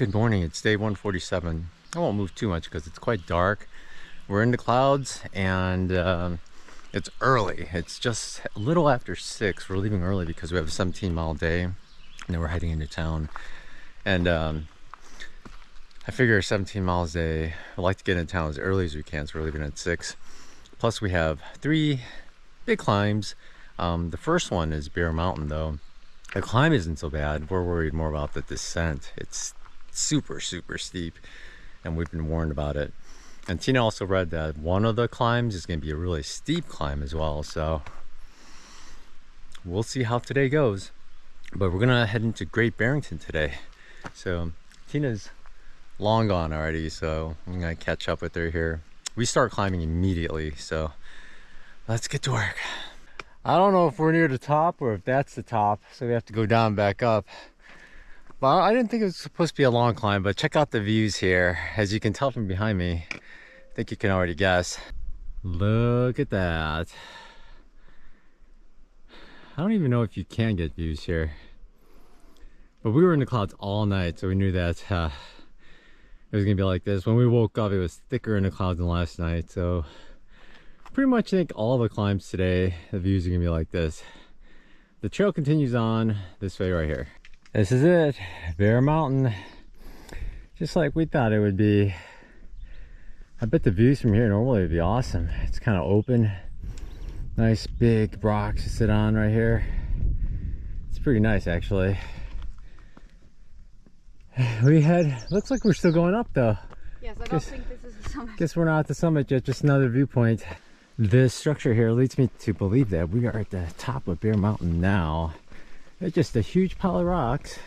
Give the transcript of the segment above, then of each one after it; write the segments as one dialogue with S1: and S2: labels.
S1: Good morning, it's day 147. I won't move too much because it's quite dark. We're in the clouds and it's early. It's just a little after 6. We're leaving early because we have a 17-mile day and then we're heading into town. And I figure 17 miles a day, I like to get into town as early as we can, so we're leaving at 6. Plus we have 3 big climbs. The first one is Bear Mountain though. The climb isn't so bad. We're worried more about the descent. It's super steep and we've been warned about it. And Tina also read that one of the climbs is going to be a really steep climb as well, so we'll see how today goes. But we're gonna head into Great Barrington today, so Tina's long gone already, so I'm gonna catch up with her here. We start climbing immediately, so let's get to work. I don't know if we're near the top or if that's the top, so we have to go down back up. Well, I didn't think it was supposed to be a long climb, but check out the views here. As you can tell from behind me, I think you can already guess. Look at that. I don't even know if you can get views here. But we were in the clouds all night, so we knew that it was gonna be like this. When we woke up, it was thicker in the clouds than last night, so pretty much think all the climbs today, the views are gonna be like this. The trail continues on this way right here. This is it, Bear Mountain. Just like we thought it would be. I bet the views from here normally would be awesome. It's kind of open. Nice big rocks to sit on right here. It's pretty nice actually. Looks like we're still going up though.
S2: Yes, I don't think this is the summit.
S1: Guess we're not at the summit yet, just another viewpoint. This structure here leads me to believe that we are at the top of Bear Mountain now. It's just a huge pile of rocks.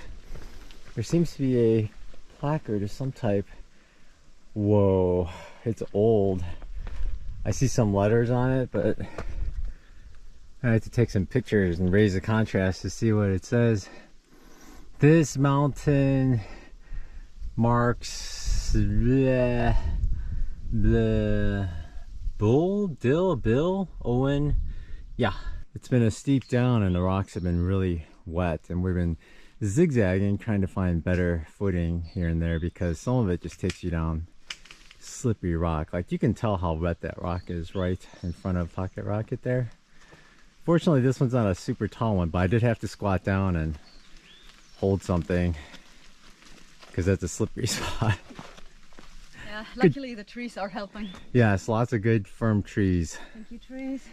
S1: There seems to be a placard of some type. Whoa, it's old. I see some letters on it, but I have to take some pictures and raise the contrast to see what it says. This mountain marks the Bill Owen. Yeah, it's been a steep down and the rocks have been really wet, and we've been zigzagging trying to find better footing here and there because some of it just takes you down slippery rock. Like you can tell how wet that rock is right in front of Pocket Rocket there. Fortunately this one's not a super tall one, but I did have to squat down and hold something because that's a slippery spot.
S2: Yeah, luckily the trees are helping.
S1: Yes, lots of good firm trees.
S2: Thank you, trees.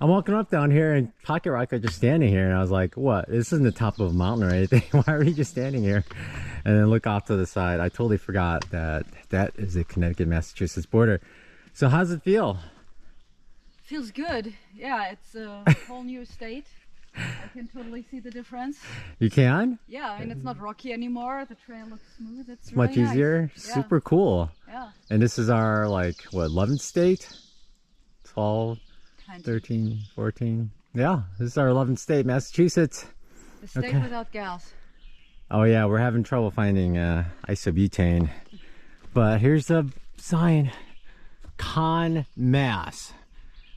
S1: I'm walking up down here and Pocket Rocket just standing here, and I was like, what? This isn't the top of a mountain or anything. Why are you just standing here? And then look off to the side. I totally forgot that that is the Connecticut-Massachusetts border. So how's it feel?
S2: Feels good. Yeah, it's a whole new state. I can totally see the difference.
S1: You can?
S2: Yeah, and it's not rocky anymore. The trail looks smooth. It's
S1: much
S2: really
S1: easier.
S2: Nice.
S1: Super cool.
S2: Yeah.
S1: And this is our, like, what, 11th state? 12,
S2: 20.
S1: 13, 14. Yeah, this is our 11th state, Massachusetts.
S2: The state without gas.
S1: Oh yeah, we're having trouble finding isobutane. But here's the sign, Con Mass.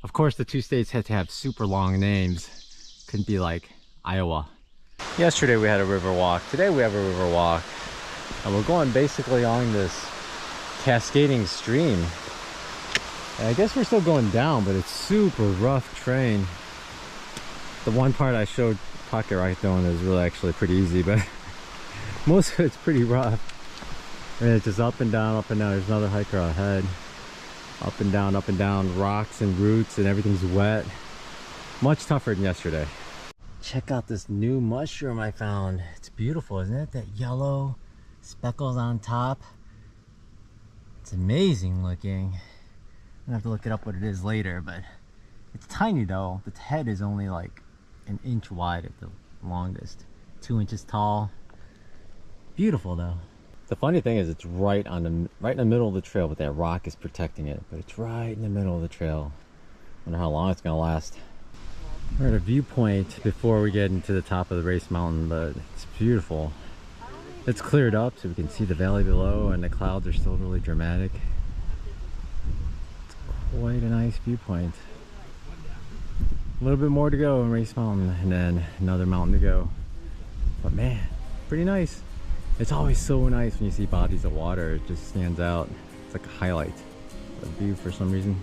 S1: Of course, the two states had to have super long names. Couldn't be like Iowa. Yesterday we had a river walk. Today we have a river walk. And we're going basically along this cascading stream. And I guess we're still going down, but it's super rough terrain. The one part I showed Pocket Rocket on is really actually pretty easy, but most of it's pretty rough. And it's just up and down, up and down. There's another hiker ahead. Up and down, rocks and roots, and everything's wet. Much tougher than yesterday. Check out this new mushroom I found. It's beautiful, isn't it? That yellow speckles on top. It's amazing looking. I'm gonna have to look it up what it is later, but it's tiny though. The head is only like an inch wide at the longest. 2 inches tall. Beautiful though. The funny thing is it's right in the middle of the trail, but that rock is protecting it. But it's right in the middle of the trail. Wonder how long it's gonna last. We're at a viewpoint before we get into the top of the race mountain, but it's beautiful. It's cleared up so we can see the valley below, and the clouds are still really dramatic. It's quite a nice viewpoint. A little bit more to go in Race Mountain, and then another mountain to go. But man, pretty nice. It's always so nice when you see bodies of water. It just stands out. It's like a highlight of view for some reason.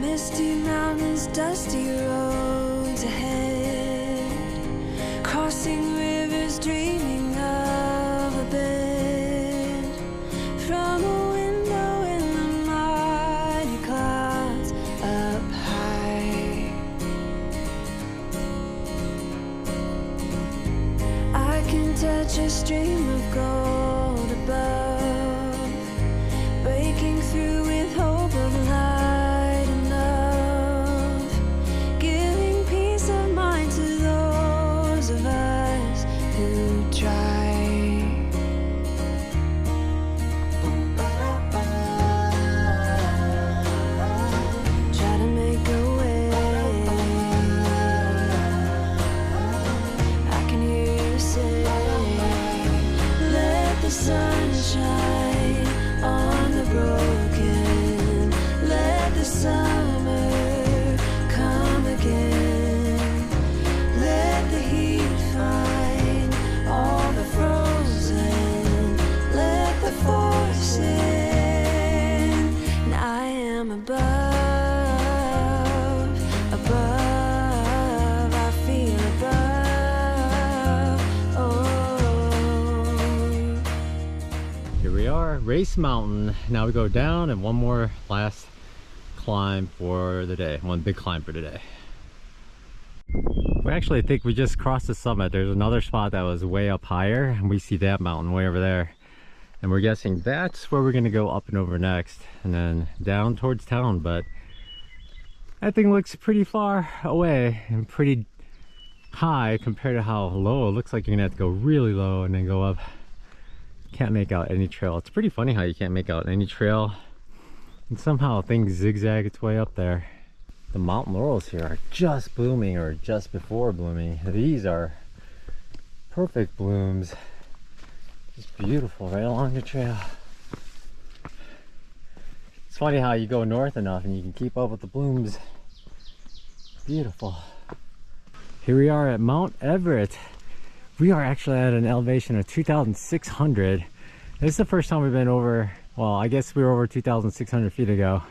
S3: Misty mountains, dusty roads ahead, crossing rivers, dreaming of a bed from a window in the mighty clouds up high. I can touch a stream of gold above, breaking through with hope of light enough, giving peace of mind to those of us who try. Try to make a way. I can hear you say, let the sun shine on the broken, let the summer come again, let the heat find all the frozen, let the force in, and I am above, I feel above, oh.
S1: Here we are, Race Mountain. Now we go down and one more last climb for the day. One big climb for today. We actually think we just crossed the summit. There's another spot that was way up higher, and we see that mountain way over there. And we're guessing that's where we're gonna go up and over next, and then down towards town. But that thing looks pretty far away and pretty high compared to how low. It looks like you're gonna have to go really low and then go up. Can't make out any trail. It's pretty funny how you can't make out any trail, and somehow things zigzag its way up there. The mountain laurels here are just blooming, or just before blooming. These are perfect blooms. Just beautiful right along the trail. It's funny how you go north enough and you can keep up with the blooms. Beautiful. Here we are at Mount Everett. We are actually at an elevation of 2,600. This is the first time we've been over, well, I guess we were over 2,600 feet ago,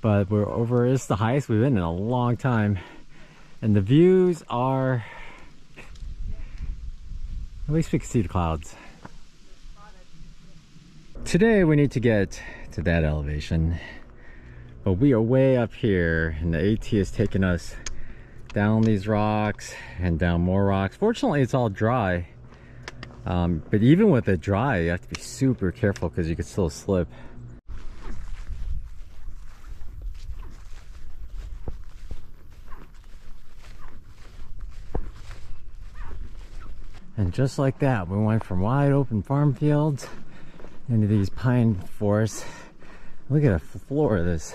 S1: but we're over, it's the highest we've been in a long time. And the views are, at least we can see the clouds. Today we need to get to that elevation, but we are way up here and the AT has taken us down these rocks and down more rocks. Fortunately it's all dry, but even with it dry you have to be super careful because you could still slip. And just like that, we went from wide open farm fields into these pine forests. Look at the floor of this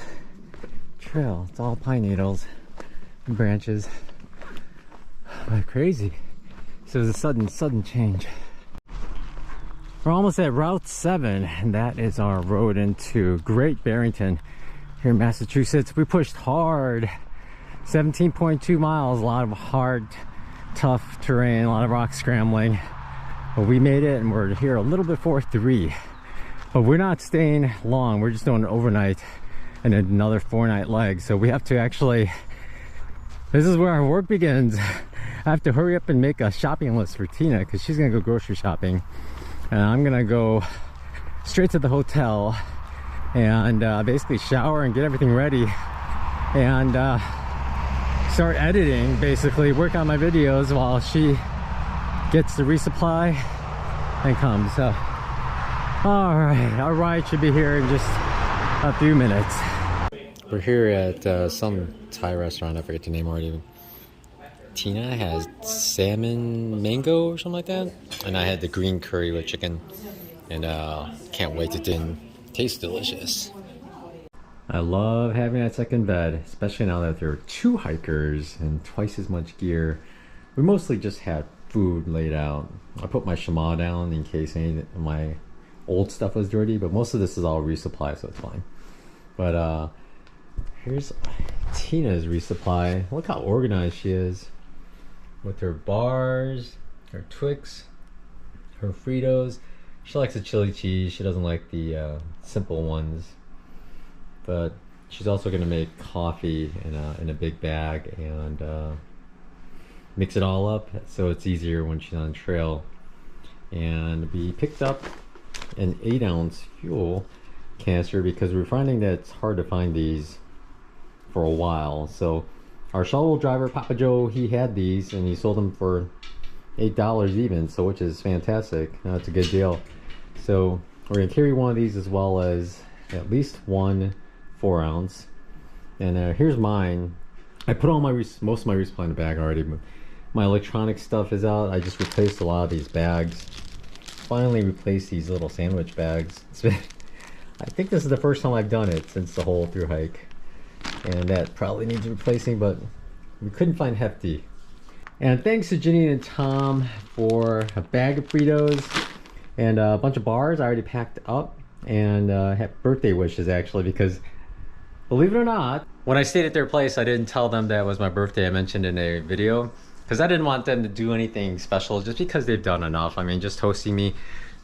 S1: trail. It's all pine needles and branches. Like crazy. So it was a sudden change. We're almost at Route 7, and that is our road into Great Barrington here in Massachusetts. We pushed hard. 17.2 miles, a lot of hard, tough terrain, a lot of rock scrambling. But we made it, and we're here a little before 3. But we're not staying long. We're just doing an overnight and another 4-night leg. So we have to actually, this is where our work begins. I have to hurry up and make a shopping list for Tina because she's gonna go grocery shopping. And I'm gonna go straight to the hotel and basically shower and get everything ready and start editing, basically work on my videos while she gets the resupply and comes. So all right, our ride should be here in just a few minutes. We're here at some Thai restaurant, I forget the name already. Tina has salmon mango or something like that, and I had the green curry with chicken, and can't wait to din. Tastes delicious. I love having that second bed, especially now that there are 2 hikers and twice as much gear. We mostly just had food laid out. I put my shema down in case any of my old stuff was dirty, but most of this is all resupply, so it's fine. But here's Tina's resupply. Look how organized she is with her bars, her Twix, her Fritos. She likes the chili cheese. She doesn't like the simple ones. But she's also gonna make coffee in a big bag and mix it all up so it's easier when she's on trail. And we picked up an 8-ounce fuel canister because we're finding that it's hard to find these for a while. So our shuttle driver Papa Joe, he had these and he sold them for $8 even, so which is fantastic. That's a good deal. So we're gonna carry one of these as well as at least one 4-ounce. And here's mine. I put all my most of my resupply in the bag already, but my electronic stuff is out. I just replaced a lot of these bags. Finally replaced these little sandwich bags. I think this is the first time I've done it since the whole through hike, and that probably needs replacing, but we couldn't find Hefty. And thanks to Janine and Tom for a bag of Fritos and a bunch of bars I already packed up, and have birthday wishes actually, because believe it or not, when I stayed at their place I didn't tell them that it was my birthday. I mentioned in a video because I didn't want them to do anything special, just because they've done enough. I mean, just hosting me,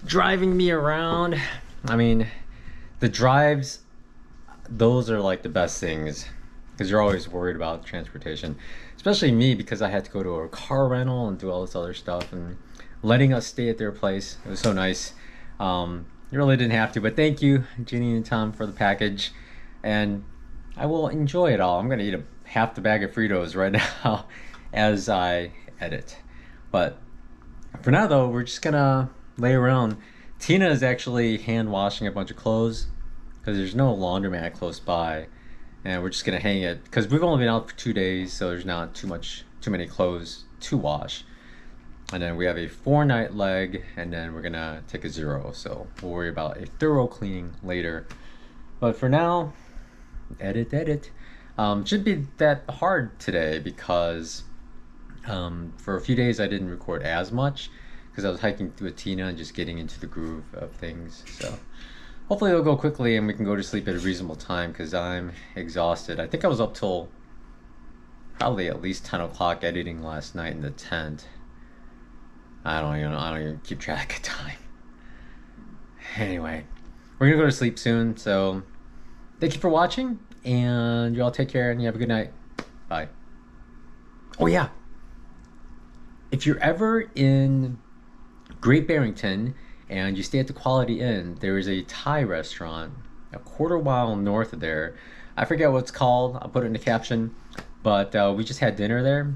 S1: driving me around. I mean, the drives, those are like the best things, because you're always worried about transportation, especially me, because I had to go to a car rental and do all this other stuff, and letting us stay at their place, it was so nice. You really didn't have to, but thank you, Ginny and Tom, for the package, and I will enjoy it all. I'm gonna eat half the bag of Fritos right now as I edit. But for now though, we're just gonna lay around. Tina is actually hand washing a bunch of clothes because there's no laundromat close by, and we're just gonna hang it because we've only been out for 2 days, so there's not too many clothes to wash. And then we have a 4-night leg, and then we're gonna take a 0, so we'll worry about a thorough cleaning later. But for now, edit. Shouldn't be that hard today because for a few days I didn't record as much because I was hiking with Tina and just getting into the groove of things. So hopefully it'll go quickly and we can go to sleep at a reasonable time because I'm exhausted. I think I was up till probably at least 10 o'clock editing last night in the tent. I don't even keep track of time. Anyway, we're gonna go to sleep soon, so thank you for watching, and you all take care and you have a good night. Bye. Oh yeah, if you're ever in Great Barrington and you stay at the Quality Inn, there is a Thai restaurant a quarter mile north of there. I forget what it's called, I'll put it in the caption, but we just had dinner there.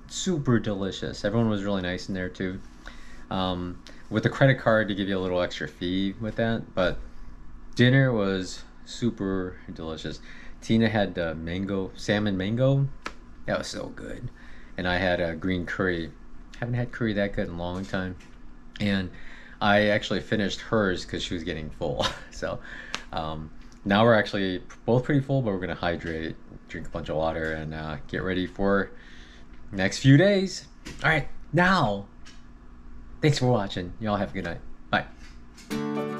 S1: Super delicious. Everyone was really nice in there too. With a credit card to give you a little extra fee with that, but dinner was super delicious. Tina had salmon mango. That was so good. And I had a green curry. Haven't had curry that good in a long time. And I actually finished hers because she was getting full. So now we're actually both pretty full, but we're gonna hydrate, drink a bunch of water, and get ready for next few days. All right, now, thanks for watching. Y'all have a good night. Bye.